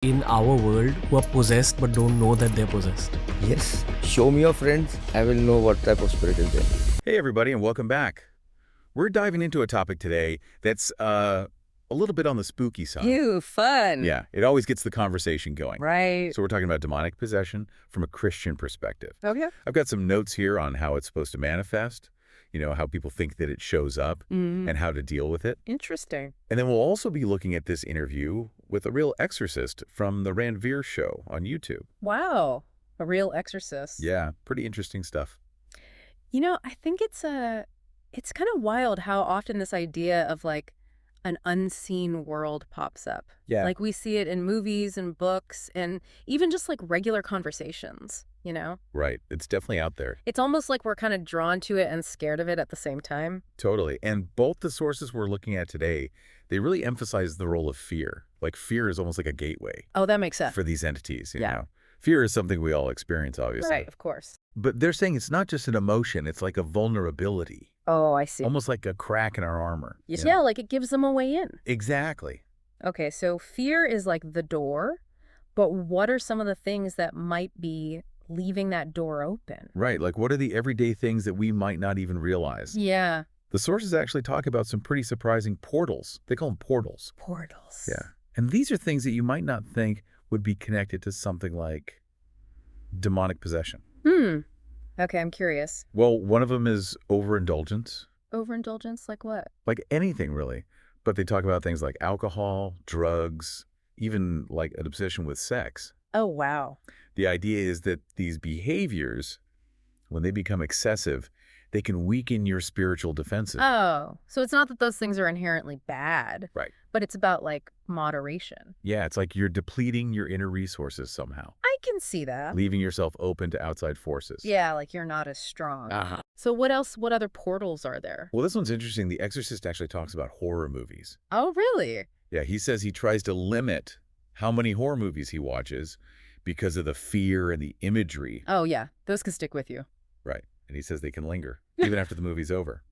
in our world who are possessed but don't know that they're possessed. Yes. Show me your friends. I will know what type of spirit is there. Hey, everybody, and welcome back. We're diving into a topic today that's a little bit on the spooky side. Ew, fun. Yeah, it always gets the conversation going. Right. So we're talking about demonic possession from a Christian perspective. Okay. I've got some notes here on how it's supposed to manifest, how people think that it shows up and how to deal with it. Interesting. And then we'll also be looking at this interview with a real exorcist from the Ranveer show on YouTube. Wow. A real exorcist. Yeah, pretty interesting stuff. I think it's kind of wild how often this idea of like an unseen world pops up. Yeah. Like we see it in movies and books and even just like regular conversations, Right. It's definitely out there. It's almost like we're kind of drawn to it and scared of it at the same time. Totally. And both the sources we're looking at today, they really emphasize the role of fear. Like fear is almost like a gateway Oh, that makes sense. for these entities, you Yeah. know. Fear is something we all experience, obviously. Right, of course. But they're saying it's not just an emotion, it's like a vulnerability, Oh, I see. almost like a crack in our armor. Yeah, like it gives them a way in. Exactly. Okay, so fear is like the door, but what are some of the things that might be leaving that door open? Right. Like what are the everyday things that we might not even realize? Yeah. The sources actually talk about some pretty surprising portals. They call them portals. Portals. Yeah. And these are things that you might not think would be connected to something like demonic possession. Okay, I'm curious. Well, one of them is overindulgence, Overindulgence, like what? like anything really. But they talk about things like alcohol, drugs, even like an obsession with sex. Oh, wow. The idea is that these behaviors, when they become excessive, they can weaken your spiritual defenses. Oh, so it's not that those things are inherently bad. Right. But it's about like moderation. Yeah, it's like you're depleting your inner resources somehow, I can see that. leaving yourself open to outside forces. Yeah, like you're not as strong. Uh-huh. So what other portals are there? Well, this one's interesting. The Exorcist actually talks about horror movies. Oh, really? Yeah, he says he tries to limit how many horror movies he watches because of the fear and the imagery. Oh, yeah. Those can stick with you. Right. And he says they can linger even after the movie's over.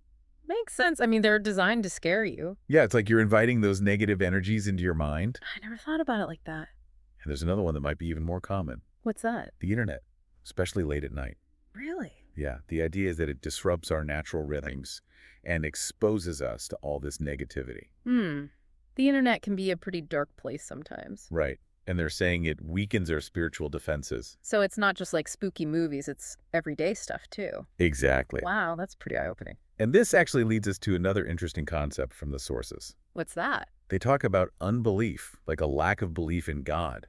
Makes sense. I mean, they're designed to scare you. Yeah, it's like you're inviting those negative energies into your mind. I never thought about it like that. And there's another one that might be even more common. What's that? The internet, especially late at night. Really? Yeah, the idea is that it disrupts our natural rhythms and exposes us to all this negativity. The internet can be a pretty dark place sometimes. Right. And they're saying it weakens our spiritual defenses. So it's not just like spooky movies, it's everyday stuff too. Exactly. Wow, that's pretty eye-opening. And this actually leads us to another interesting concept from the sources. What's that? They talk about unbelief, like a lack of belief in God,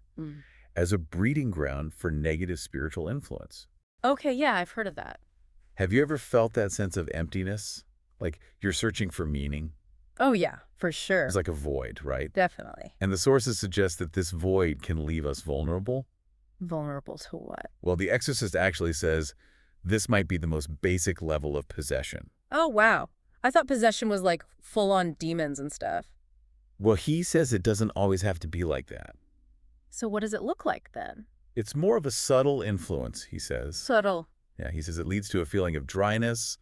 as a breeding ground for negative spiritual influence. Okay, yeah, I've heard of that. Have you ever felt that sense of emptiness? Like you're searching for meaning? Oh, yeah, for sure. It's like a void, right? Definitely. And the sources suggest that this void can leave us vulnerable. Vulnerable to what? Well, the Exorcist actually says this might be the most basic level of possession. Oh, wow. I thought possession was like full-on demons and stuff. Well, he says it doesn't always have to be like that. So what does it look like then? It's more of a subtle influence, he says. Subtle. Yeah, he says it leads to a feeling of dryness,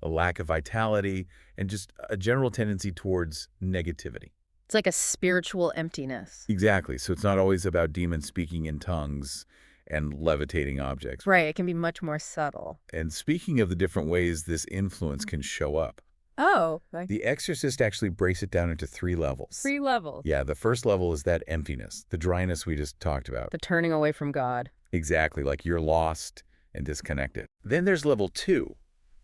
a lack of vitality, and just a general tendency towards negativity. It's like a spiritual emptiness. Exactly. So it's not always about demons speaking in tongues and levitating objects. Right, it can be much more subtle. And speaking of the different ways this influence can show up, Oh, like The Exorcist actually breaks it down into 3 levels. 3 levels. Yeah, the first level is that emptiness, the dryness we just talked about. The turning away from God. Exactly, like you're lost and disconnected. Then there's level 2.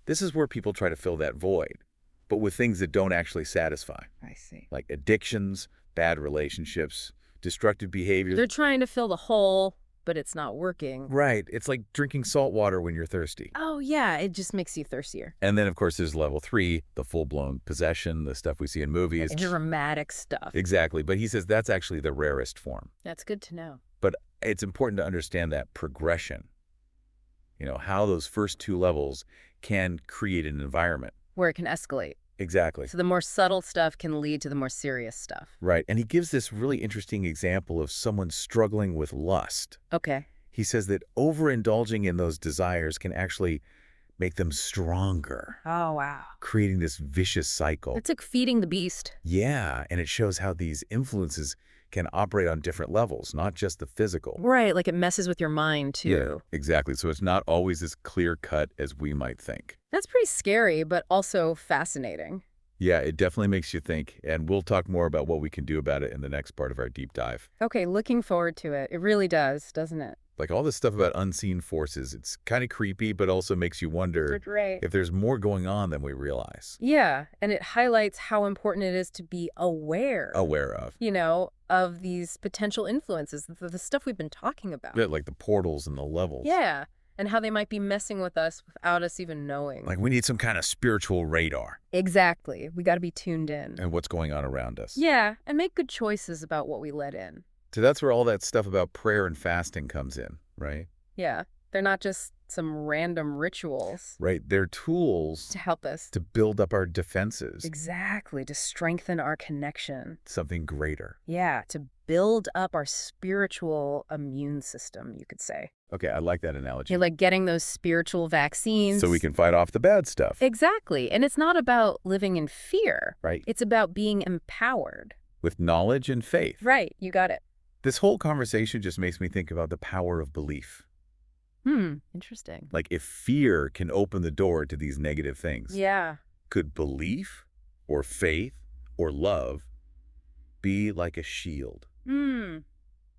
This is where people try to fill that void, but with things that don't actually satisfy, I see. like addictions, bad relationships, destructive behaviors. They're trying to fill the hole, but it's not working. Right, it's like drinking salt water when you're thirsty. Oh, yeah, it just makes you thirstier. And then, of course, there's level 3, the full-blown possession, the stuff we see in movies. Dramatic stuff. Exactly, but he says that's actually the rarest form. That's good to know. But it's important to understand that progression, how those first 2 levels can create an environment. Where it can escalate. Exactly. So the more subtle stuff can lead to the more serious stuff. Right. And he gives this really interesting example of someone struggling with lust. Okay. He says that overindulging in those desires can actually make them stronger, Oh, wow. creating this vicious cycle. It's like feeding the beast. Yeah, and it shows how these influences can operate on different levels, not just the physical. Right, like it messes with your mind, too. Exactly. So it's not always as clear-cut as we might think. That's pretty scary, but also fascinating. Yeah, it definitely makes you think, and we'll talk more about what we can do about it in the next part of our deep dive. Okay, looking forward to it. It really does, doesn't it? Like all this stuff about unseen forces, it's kind of creepy, but also makes you wonder Right. if there's more going on than we realize. Yeah, and it highlights how important it is to be aware, Aware of. of these potential influences, the stuff we've been talking about. Yeah, like the portals and the levels. Yeah, and how they might be messing with us without us even knowing. Like we need some kind of spiritual radar Exactly. We got to be tuned in. and what's going on around us. Yeah, and make good choices about what we let in. So that's where all that stuff about prayer and fasting comes in, right? Yeah, they're not just some random rituals Right. They're tools to help us. to build up our defenses. Exactly, to strengthen our connection. Something greater. Yeah, to build up our spiritual immune system, you could say. Okay, I like that analogy. You're like getting those spiritual vaccines. So we can fight off the bad stuff. Exactly. And it's not about living in fear. Right. It's about being empowered. With knowledge and faith. Right. You got it. This whole conversation just makes me think about the power of belief. Interesting. Like if fear can open the door to these negative things, Yeah. could belief or faith or love be like a shield,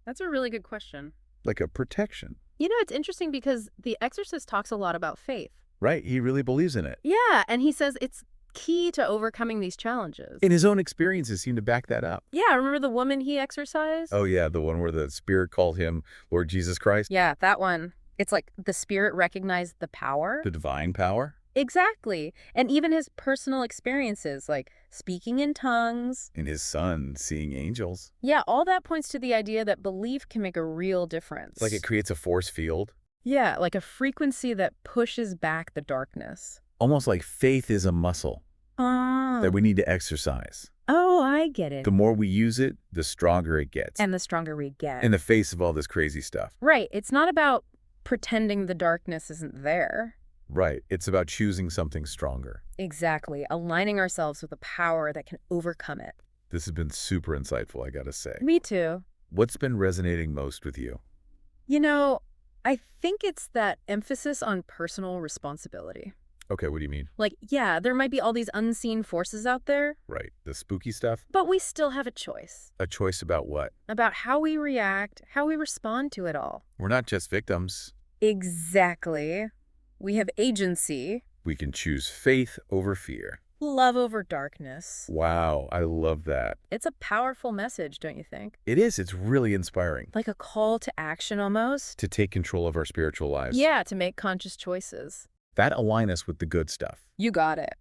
That's a really good question. like a protection? It's interesting because the exorcist talks a lot about faith. Right? He really believes in it. Yeah, and he says it's key to overcoming these challenges. And his own experiences seem to back that up. Yeah, remember the woman he exorcised? Oh, yeah, the one where the spirit called him Lord Jesus Christ? Yeah, that one. It's like the spirit recognized the power. The divine power? Exactly. And even his personal experiences, like speaking in tongues. And his son seeing angels. Yeah, all that points to the idea that belief can make a real difference. Like it creates a force field. Yeah, like a frequency that pushes back the darkness. Almost like faith is a muscle that we need to exercise. Oh, I get it. The more we use it, the stronger it gets. And the stronger we get. In the face of all this crazy stuff. Right. It's not about pretending the darkness isn't there. Right. It's about choosing something stronger. Exactly. Aligning ourselves with a power that can overcome it. This has been super insightful, I gotta say. Me too. What's been resonating most with you? I think it's that emphasis on personal responsibility. Okay, what do you mean? Like, yeah, there might be all these unseen forces out there, Right. The spooky stuff? but we still have a choice A choice about what? about how we react, how we respond to it all. We're not just victims. Exactly. We have agency, We can choose faith over fear. love over darkness. Wow, I love that. It's a powerful message, don't you think? It is. It's really inspiring Like a call to action almost. to take control of our spiritual lives. Yeah, to make conscious choices. That align us with the good stuff. You got it.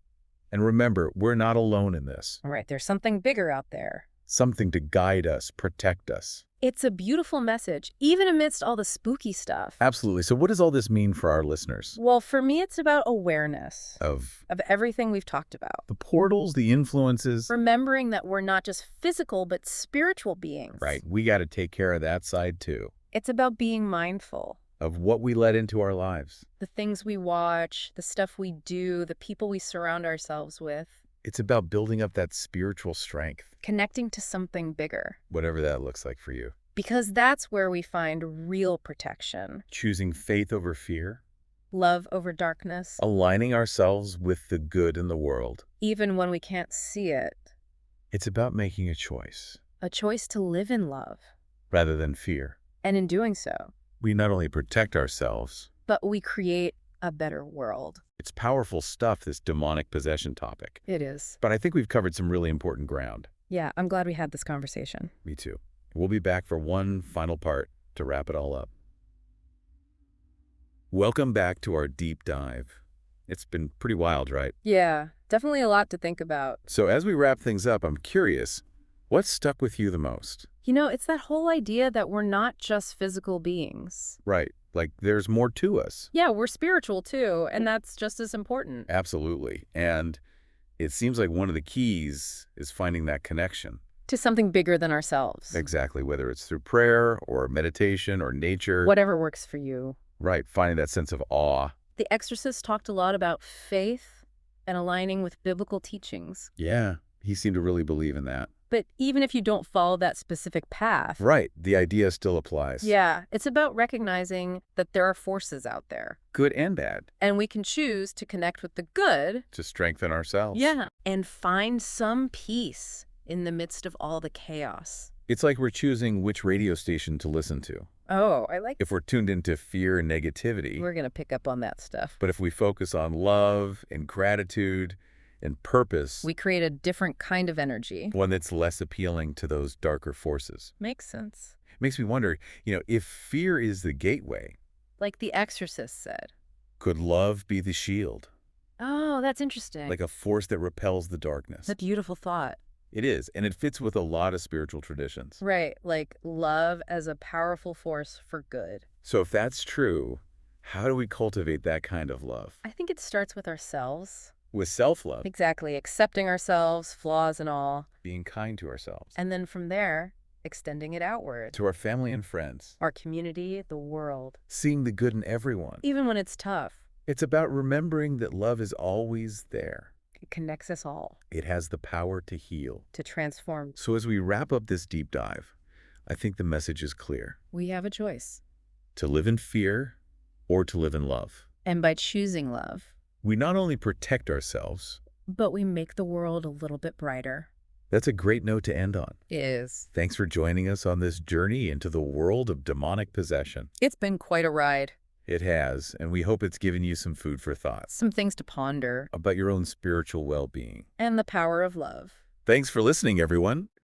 And remember, we're not alone in this. All right, there's something bigger out there. Something to guide us, protect us. It's a beautiful message, even amidst all the spooky stuff. Absolutely. So what does all this mean for our listeners? Well, for me, it's about awareness Of of everything we've talked about. the portals, the influences. Remembering that we're not just physical, but spiritual beings. Right. We got to take care of that side too, It's about being mindful. of what we let into our lives. The things we watch, the stuff we do, the people we surround ourselves with. It's about building up that spiritual strength, Connecting to something bigger. whatever that looks like for you. Because that's where we find real protection. Choosing faith over fear, Love over darkness. aligning ourselves with the good in the world. Even when we can't see it. It's about making a choice A choice to live in love. rather than fear. And in doing so, We not only protect ourselves, but we create a better world. it's powerful stuff, this demonic possession topic. It is. But I think we've covered some really important ground. Yeah, I'm glad we had this conversation. Me too. We'll be back for one final part to wrap it all up. Welcome back to our deep dive. It's been pretty wild, right? Yeah, definitely a lot to think about. So as we wrap things up, I'm curious, what stuck with you the most? It's that whole idea that we're not just physical beings. Right. Like there's more to us. Yeah, we're spiritual too, and that's just as important. Absolutely. And it seems like one of the keys is finding that connection. To something bigger than ourselves. Exactly. Whether it's through prayer or meditation or nature. Whatever works for you. Right. Finding that sense of awe. The exorcist talked a lot about faith and aligning with biblical teachings. Yeah. He seemed to really believe in that. But even if you don't follow that specific path, Right, the idea still applies. yeah, it's about recognizing that there are forces out there. Good and bad, And we can choose to connect with the good, to strengthen ourselves. yeah, and find some peace in the midst of all the chaos. It's like we're choosing which radio station to listen to. Oh, I like If we're tuned into fear and negativity, We're going to pick up on that stuff. but if we focus on love and gratitude and purpose, We create a different kind of energy. one that's less appealing to those darker forces. Makes sense. Makes me wonder, if fear is the gateway, Like the exorcist said. could love be the shield? Oh, that's interesting. Like a force that repels the darkness? It's a beautiful thought. It is, and it fits with a lot of spiritual traditions. Right, like love as a powerful force for good. So if that's true, how do we cultivate that kind of love? I think it starts with ourselves. With self-love, Exactly, accepting ourselves, flaws and all. being kind to ourselves, And then from there, extending it outward. to our family and friends, Our community, the world. seeing the good in everyone. Even when it's tough, It's about remembering that love is always there. it connects us all It has the power to heal. to transform. So as we wrap up this deep dive, I think the message is clear. We have a choice. To live in fear or to live in love. And by choosing love, We not only protect ourselves, but we make the world a little bit brighter. that's a great note to end on. Is. Thanks for joining us on this journey into the world of demonic possession. It's been quite a ride. It has, and we hope it's given you some food for thought Some things to ponder. about your own spiritual well-being. And the power of love. Thanks for listening, everyone.